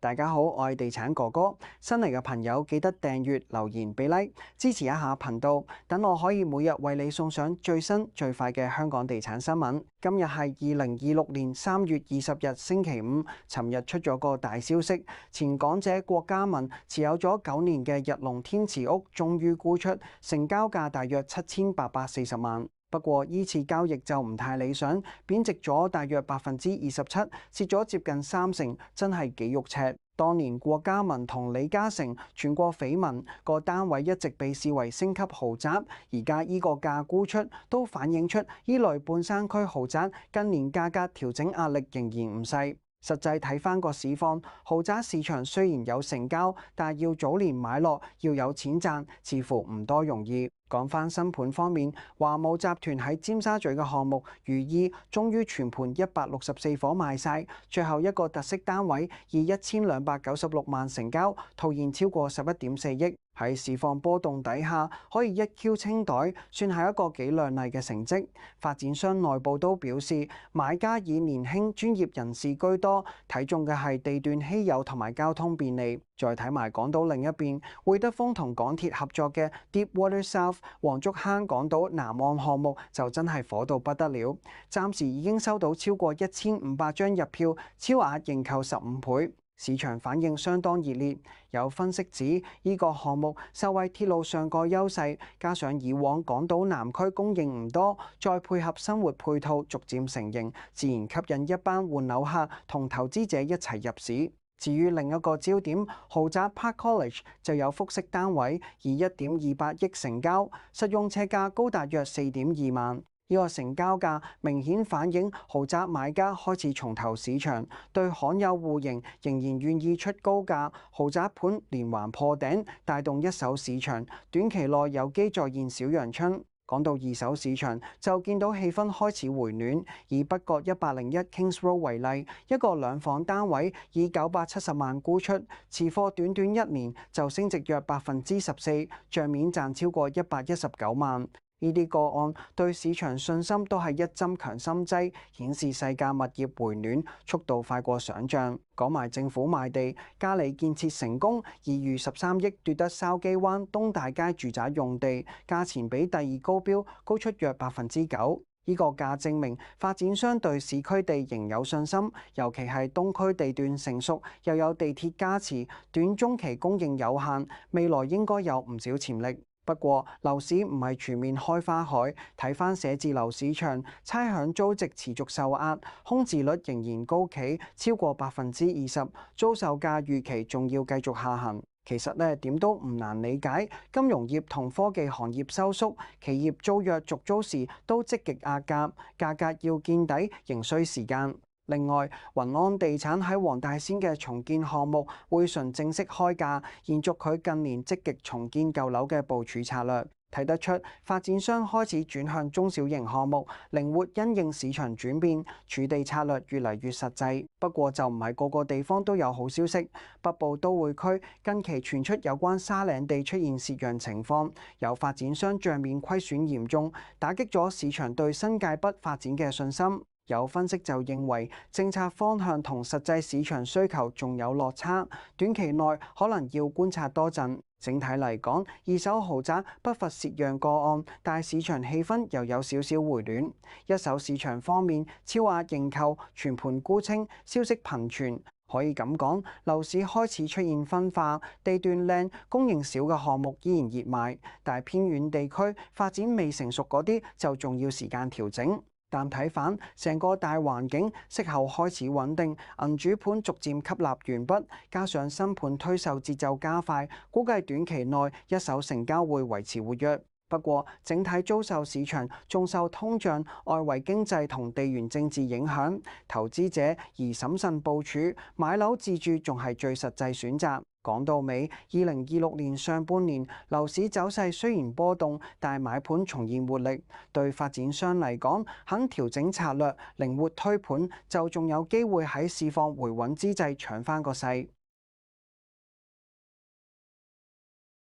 大家好，我係地產哥哥。新嚟嘅朋友記得訂閱、留言、俾 like， 支持一下頻道，等我可以每日為你送上最新最快嘅香港地產新聞。今日係2026年3月20日星期五，尋日出咗個大消息，前港姐郭嘉文持有咗9年嘅日隆天慈屋終於沽出，成交價大約7840萬。不過依次交易就唔太理想，貶值咗大約27%，蝕咗接近30%，真係幾肉赤。當年郭嘉文同李嘉誠傳過緋聞，個單位一直被視為星級豪宅，而家依個價沽出，都反映出依類半山區豪宅近年價格調整壓力仍然唔細。實際睇返個市況，豪宅市場雖然有成交，但係要早年買落，要有錢賺，似乎唔多容易。講返新盤方面，華懋集團喺尖沙咀嘅項目如意，終於全盤164伙賣晒，最後一個特色單位以1296萬成交，套現超過11.4億。喺市況波動底下，可以一 Q 清袋，算係一個幾亮麗嘅成績。發展商內部都表示，買家以年輕專業人士居多，睇中嘅係地段稀有同埋交通便利。再睇埋港島另一邊，會德豐同港鐵合作嘅 Deepwater South 黃竹坑港島南岸項目就真係火到不得了，暫時已經收到超過1500張入票，超額認購15倍。市場反應相當熱烈，有分析指呢個項目受惠鐵路上蓋優勢，加上以往港島南區供應唔多，再配合生活配套逐漸成型，自然吸引一班換樓客同投資者一齊入市。至於另一個焦點，豪宅 Park College 就有複式單位以1.28億成交，實用尺價高達約4.2萬。呢個成交價明顯反映豪宅買家開始重投市場，對罕有戶型仍然願意出高價，豪宅盤連環破頂，帶動一手市場短期內有機再現小陽春。講到二手市場，就見到氣氛開始回暖。以北角101 Kings Road 為例，一個兩房單位以970萬沽出，持貨短短1年就升值約14%，帳面賺超過119萬。呢啲個案對市場信心都係一針強心劑，顯示世界物業回暖速度快過想像。講埋政府賣地，嘉里建設成功，2逾13億奪得筲箕灣東大街住宅用地，價錢比第二高標高出約9%。呢個價證明發展商對市區地仍有信心，尤其係東區地段成熟，又有地鐵加持，短中期供應有限，未來應該有唔少潛力。不過樓市唔係全面開花海，睇返寫字樓市場，差餉租值持續受壓，空置率仍然高企，超過20%，租售價預期仲要繼續下行。其實呢點都唔難理解，金融業同科技行業收縮，企業租約續租時都積極壓價，價格要見底仍需時間。另外，雲安地產喺黃大仙嘅重建項目匯順正式開價，延續佢近年積極重建舊樓嘅部署策略。睇得出發展商開始轉向中小型項目，靈活因應市場轉變，儲地策略越嚟越實際。不過就唔係個個地方都有好消息。北部都會區近期傳出有關沙嶺地出現蝕讓情況，有發展商帳面虧損嚴重，打擊咗市場對新界北發展嘅信心。有分析就認為政策方向同實際市場需求仲有落差，短期內可能要觀察多陣。整體嚟講，二手豪宅不乏蝕讓個案，但市場氣氛又有少少回暖。一手市場方面，超額認購、全盤沽清，消息頻傳。可以咁講，樓市開始出現分化，地段靚、供應少嘅項目依然熱賣，但係偏遠地區發展未成熟嗰啲就仲要時間調整。但睇返成個大環境，息口開始穩定，銀主盤逐漸吸納完畢，加上新盤推售節奏加快，估計短期內一手成交會維持活躍。不過，整體租售市場仲受通脹、外圍經濟同地緣政治影響，投資者宜審慎部署，買樓自住仲係最實際選擇。講到尾，2026年上半年樓市走勢雖然波動，但買盤重現活力。對發展商嚟講，肯調整策略、靈活推盤，就仲有機會喺市況回穩之際搶返個勢。